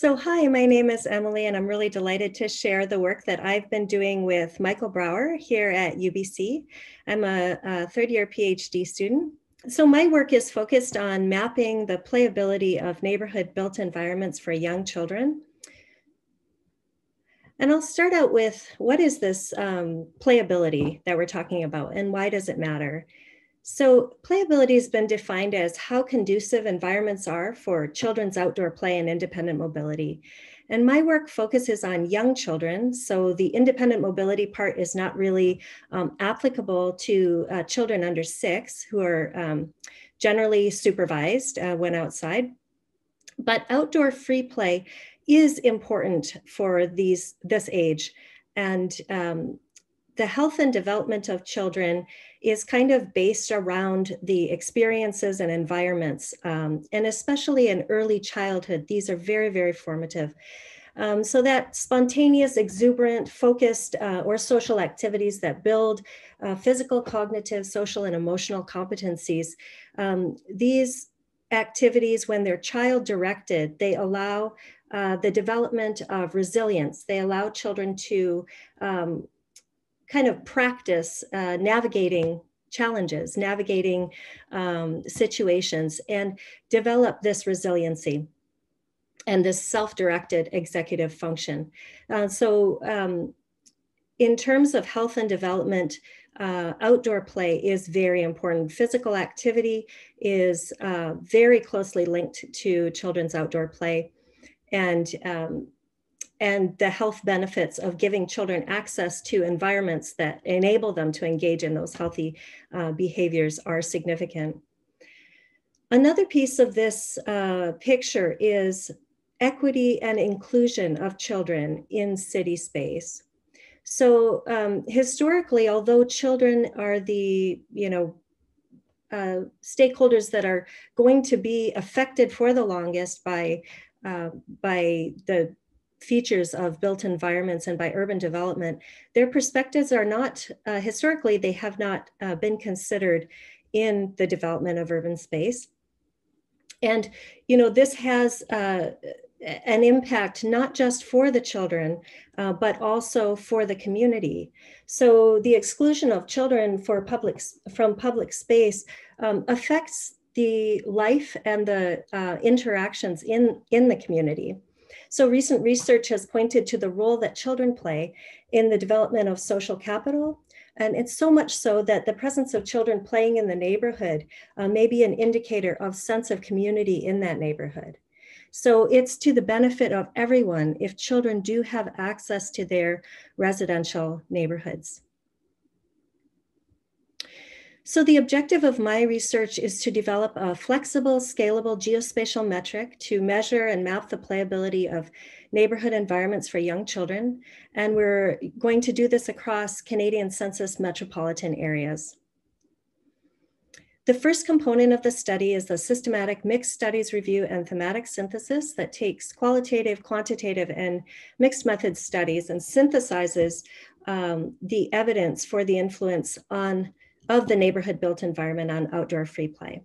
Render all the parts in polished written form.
Hi, my name is Emily, and I'm really delighted to share the work that I've been doing with Michael Brower here at UBC. I'm a third-year PhD student. So my work is focused on mapping the playability of neighborhood built environments for young children. And I'll start out with what is this playability that we're talking about and why does it matter? So playability has been defined as how conducive environments are for children's outdoor play and independent mobility. And my work focuses on young children. So the independent mobility part is not really applicable to children under 6 who are generally supervised when outside. But outdoor free play is important for this age. And the health and development of children is kind of based around the experiences and environments. And especially in early childhood, these are very, very formative. So that spontaneous, exuberant, focused, or social activities that build physical, cognitive, social, and emotional competencies, these activities, when they're child directed, they allow the development of resilience. They allow children to kind of practice navigating challenges, navigating situations, and develop this resiliency and this self-directed executive function. In terms of health and development, outdoor play is very important. Physical activity is very closely linked to children's outdoor play, and the health benefits of giving children access to environments that enable them to engage in those healthy behaviors are significant. Another piece of this picture is equity and inclusion of children in city space. So historically, although children are the, stakeholders that are going to be affected for the longest by the features of built environments and by urban development, their perspectives are not, historically, they have not been considered in the development of urban space. And, this has an impact not just for the children, but also for the community. So the exclusion of children from public space affects the life and the interactions in the community. So recent research has pointed to the role that children play in the development of social capital. And it's so much so that the presence of children playing in the neighborhood may be an indicator of sense of community in that neighborhood. So it's to the benefit of everyone if children do have access to their residential neighborhoods. So the objective of my research is to develop a flexible, scalable geospatial metric to measure and map the playability of neighborhood environments for young children. And we're going to do this across Canadian census metropolitan areas. The first component of the study is the systematic mixed studies review and thematic synthesis that takes qualitative, quantitative, and mixed method studies and synthesizes the evidence for the influence of the neighborhood built environment on outdoor free play.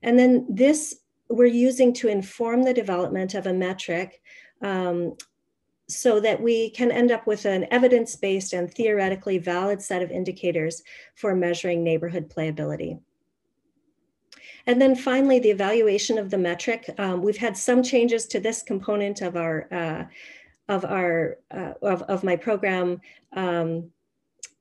And then this we're using to inform the development of a metric so that we can end up with an evidence-based and theoretically valid set of indicators for measuring neighborhood playability. And then finally, the evaluation of the metric. We've had some changes to this component of my program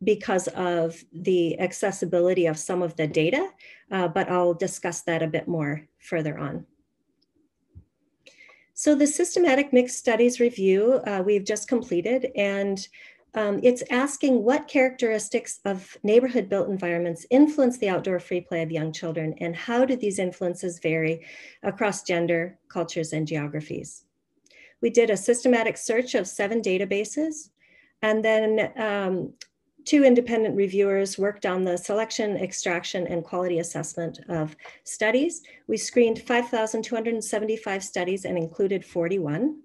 because of the accessibility of some of the data, but I'll discuss that a bit more further on. So the systematic mixed studies review we've just completed, and it's asking what characteristics of neighborhood built environments influence the outdoor free play of young children, and how do these influences vary across gender, cultures, and geographies. We did a systematic search of 7 databases, and then 2 independent reviewers worked on the selection, extraction, and quality assessment of studies. We screened 5,275 studies and included 41.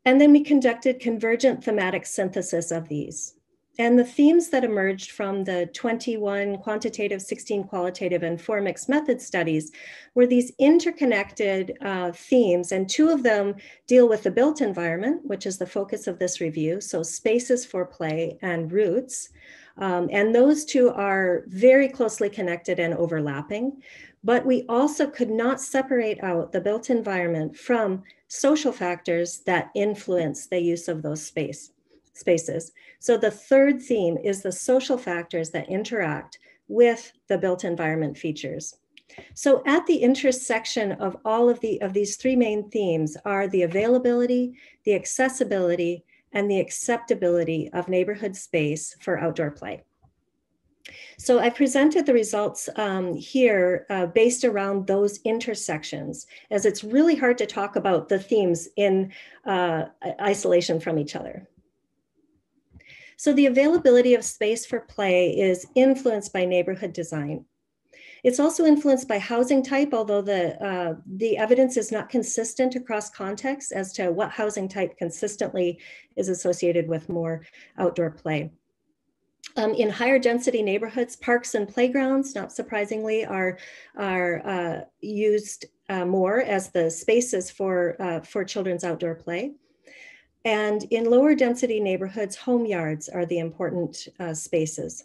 And then we conducted convergent thematic synthesis of these. And the themes that emerged from the 21 quantitative, 16 qualitative, and 4 mixed method studies were these interconnected themes. And 2 of them deal with the built environment, which is the focus of this review. So spaces for play and roots. And those 2 are very closely connected and overlapping. But we also could not separate out the built environment from social factors that influence the use of those spaces. So the 3rd theme is the social factors that interact with the built environment features. So at the intersection of all of these 3 main themes are the availability, the accessibility, and the acceptability of neighborhood space for outdoor play. So I presented the results here based around those intersections, as it's really hard to talk about the themes in isolation from each other. So the availability of space for play is influenced by neighborhood design. It's also influenced by housing type, although the evidence is not consistent across contexts as to what housing type consistently is associated with more outdoor play. In higher density neighborhoods, parks and playgrounds, not surprisingly, are used more as the spaces for children's outdoor play. And in lower density neighborhoods, home yards are the important spaces.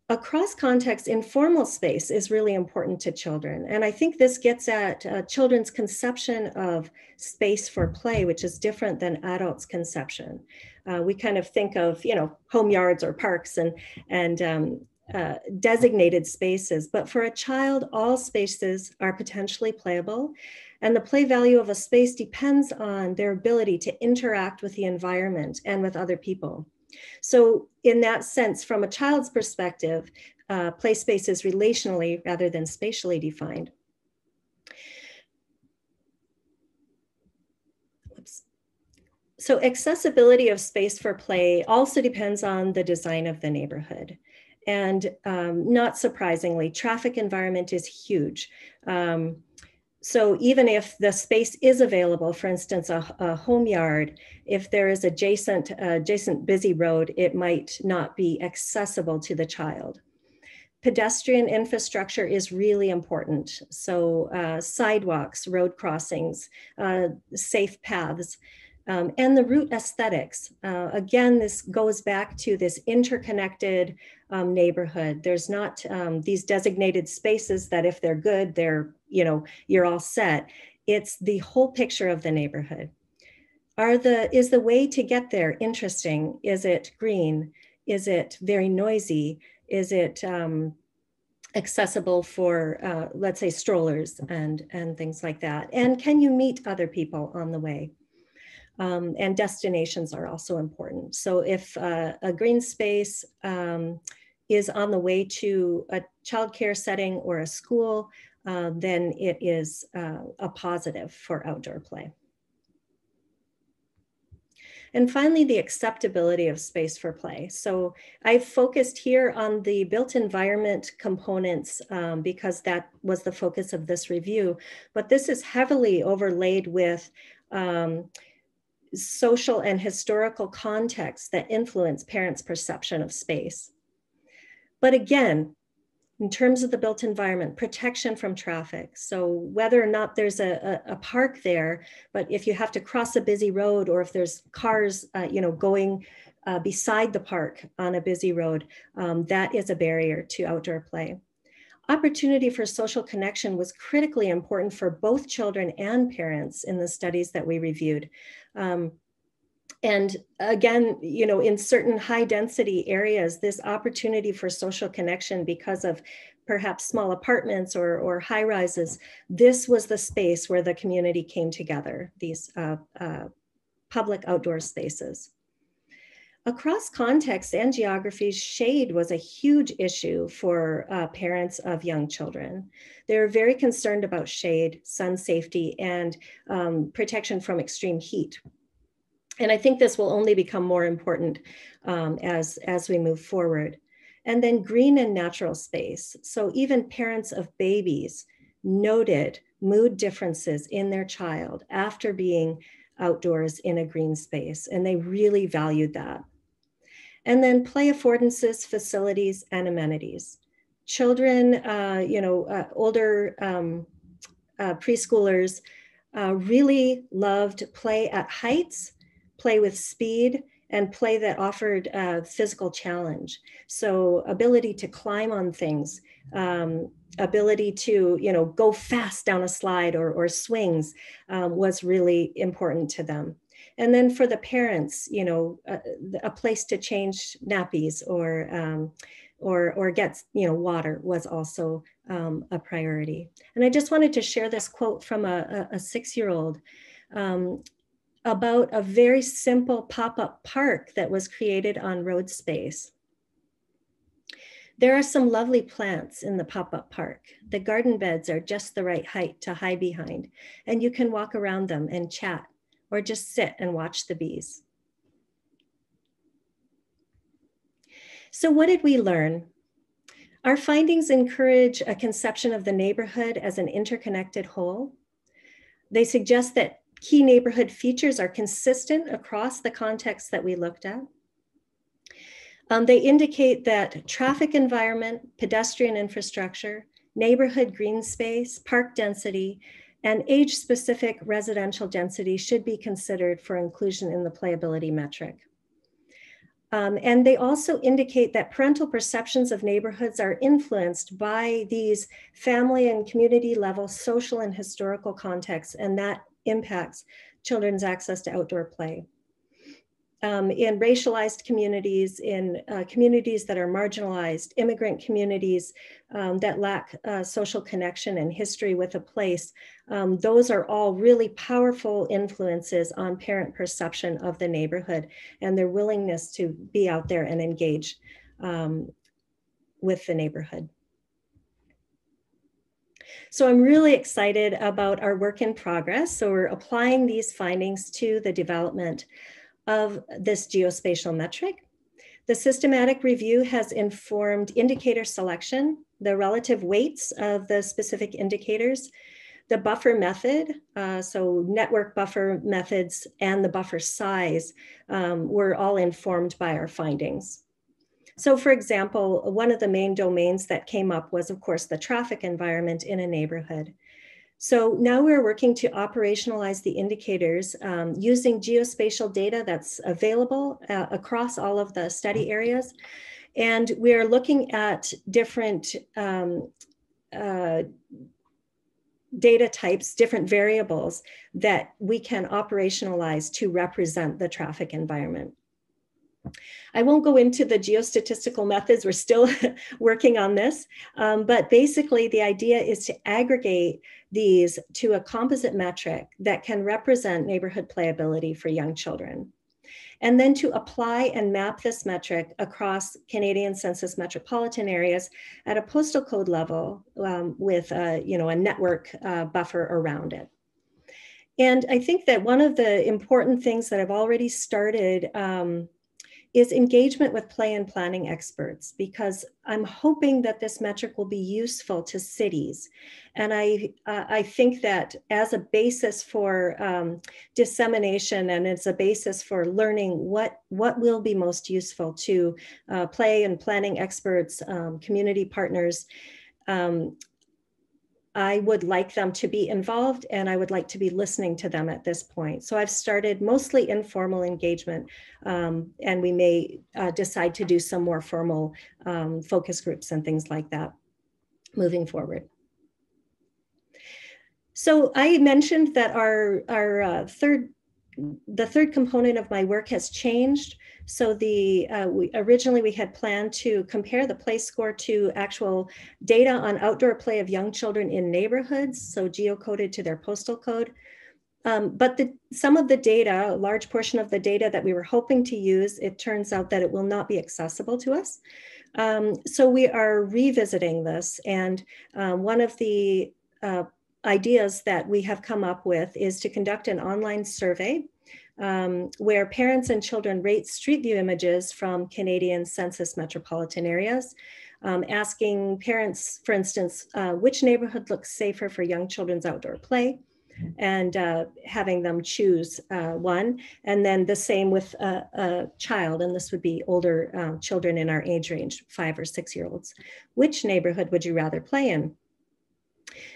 Across context, informal space is really important to children. And I think this gets at children's conception of space for play, which is different than adults' conception. We kind of think of, home yards or parks and designated spaces. But for a child, all spaces are potentially playable. And the play value of a space depends on their ability to interact with the environment and with other people. So in that sense, from a child's perspective, play space is relationally rather than spatially defined. Oops. So accessibility of space for play also depends on the design of the neighborhood. And not surprisingly, traffic environment is huge. So even if the space is available, for instance, a home yard, if there is adjacent busy road, it might not be accessible to the child. Pedestrian infrastructure is really important. So sidewalks, road crossings, safe paths, and the route aesthetics. Again, this goes back to this interconnected neighborhood. There's not these designated spaces that if they're good, you're all set. It's the whole picture of the neighborhood. Is the way to get there interesting? Is it green? Is it very noisy? Is it accessible for, let's say, strollers and things like that? And can you meet other people on the way? And destinations are also important. So if a green space is on the way to a childcare setting or a school, then it is a positive for outdoor play. And finally, the acceptability of space for play. So I've focused here on the built environment components because that was the focus of this review, but this is heavily overlaid with social and historical contexts that influence parents' perception of space. But again, in terms of the built environment, protection from traffic. So whether or not there's a park there, but if you have to cross a busy road or if there's cars, going beside the park on a busy road, that is a barrier to outdoor play. Opportunity for social connection was critically important for both children and parents in the studies that we reviewed. And again, in certain high density areas, this opportunity for social connection because of perhaps small apartments or high rises, this was the space where the community came together, these public outdoor spaces. Across contexts and geographies, shade was a huge issue for parents of young children. They're very concerned about shade, sun safety, and protection from extreme heat. And I think this will only become more important as we move forward. And then green and natural space. So even parents of babies noted mood differences in their child after being outdoors in a green space, and they really valued that. And then play affordances, facilities, and amenities. Children, older preschoolers really loved play at heights, play with speed, and play that offered physical challenge. So ability to climb on things, ability to go fast down a slide or swings was really important to them. And then for the parents, a place to change nappies or get water was also a priority. And I just wanted to share this quote from a 6-year-old about a very simple pop-up park that was created on road space. There are some lovely plants in the pop-up park. The garden beds are just the right height to hide behind, and you can walk around them and chat or just sit and watch the bees. So what did we learn? Our findings encourage a conception of the neighborhood as an interconnected whole. They suggest that key neighborhood features are consistent across the contexts that we looked at. They indicate that traffic environment, pedestrian infrastructure, neighborhood green space, park density, and age-specific residential density should be considered for inclusion in the playability metric. And they also indicate that parental perceptions of neighborhoods are influenced by these family and community level social and historical contexts, and that impacts children's access to outdoor play. In racialized communities, in communities that are marginalized, immigrant communities that lack social connection and history with a place, those are all really powerful influences on parent perception of the neighborhood and their willingness to be out there and engage with the neighborhood. So I'm really excited about our work in progress. So we're applying these findings to the development of this geospatial metric. The systematic review has informed indicator selection, the relative weights of the specific indicators, the buffer method, so network buffer methods and the buffer size were all informed by our findings. So for example, one of the main domains that came up was, of course, the traffic environment in a neighborhood. So now we're working to operationalize the indicators using geospatial data that's available across all of the study areas. And we are looking at different data types, different variables that we can operationalize to represent the traffic environment. I won't go into the geostatistical methods. We're still working on this, but basically the idea is to aggregate these to a composite metric that can represent neighborhood playability for young children. And then to apply and map this metric across Canadian census metropolitan areas at a postal code level with a network buffer around it. And I think that one of the important things that I've already started is engagement with play and planning experts, because I'm hoping that this metric will be useful to cities. And I think that as a basis for dissemination and as a basis for learning what will be most useful to play and planning experts, community partners, I would like them to be involved and I would like to be listening to them at this point. So I've started mostly informal engagement and we may decide to do some more formal focus groups and things like that moving forward. So I mentioned that the third component of my work has changed. So originally we had planned to compare the play score to actual data on outdoor play of young children in neighborhoods, so geocoded to their postal code. But some of the data, a large portion of the data that we were hoping to use, it turns out that it will not be accessible to us. So we are revisiting this. And one of the ideas that we have come up with is to conduct an online survey where parents and children rate street view images from Canadian census metropolitan areas, asking parents, for instance, which neighborhood looks safer for young children's outdoor play, and having them choose one. And then the same with a child, and this would be older children in our age range, 5 or 6 year olds. Which neighborhood would you rather play in?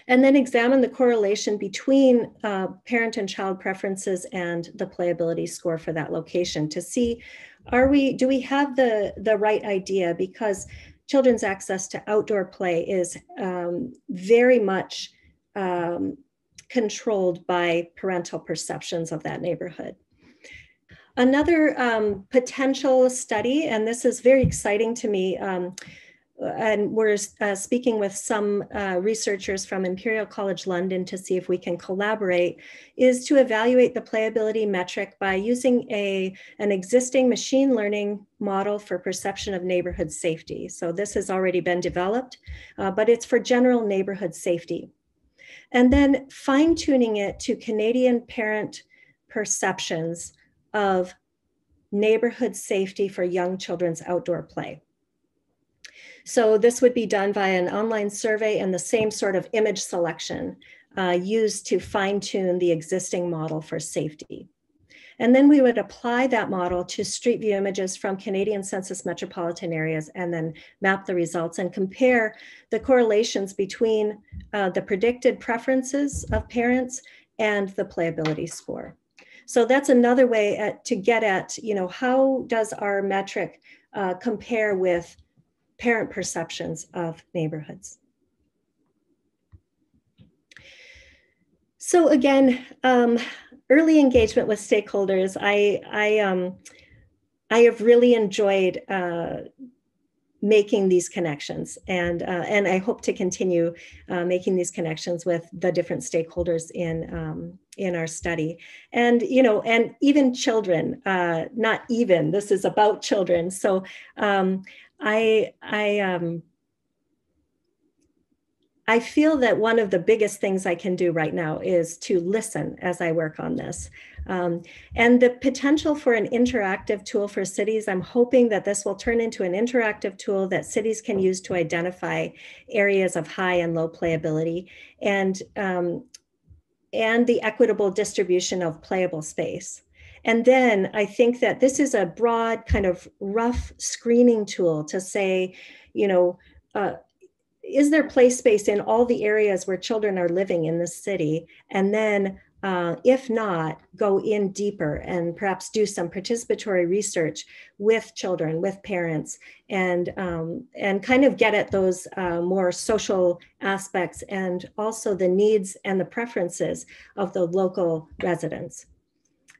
And then examine the correlation between parent and child preferences and the playability score for that location to see, do we have the right idea? Because children's access to outdoor play is very much controlled by parental perceptions of that neighborhood. Another potential study, and this is very exciting to me, and we're speaking with some researchers from Imperial College London to see if we can collaborate, is to evaluate the playability metric by using an existing machine learning model for perception of neighborhood safety. So this has already been developed, but it's for general neighborhood safety. And then fine-tuning it to Canadian parent perceptions of neighborhood safety for young children's outdoor play. So this would be done via an online survey and the same sort of image selection used to fine-tune the existing model for safety. And then we would apply that model to street view images from Canadian census metropolitan areas and then map the results and compare the correlations between the predicted preferences of parents and the playability score. So that's another way to get at, how does our metric compare with parent perceptions of neighborhoods. So again, early engagement with stakeholders. I have really enjoyed making these connections, and I hope to continue making these connections with the different stakeholders in our study, and and even children. Not even, this is about children. So I feel that one of the biggest things I can do right now is to listen as I work on this. And the potential for an interactive tool for cities, I'm hoping that this will turn into an interactive tool that cities can use to identify areas of high and low playability and the equitable distribution of playable space. And then I think that this is a broad kind of rough screening tool to say, is there play space in all the areas where children are living in the city? And then if not, go in deeper and perhaps do some participatory research with children, with parents, and kind of get at those more social aspects and also the needs and the preferences of the local residents.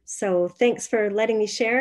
So thanks for letting me share.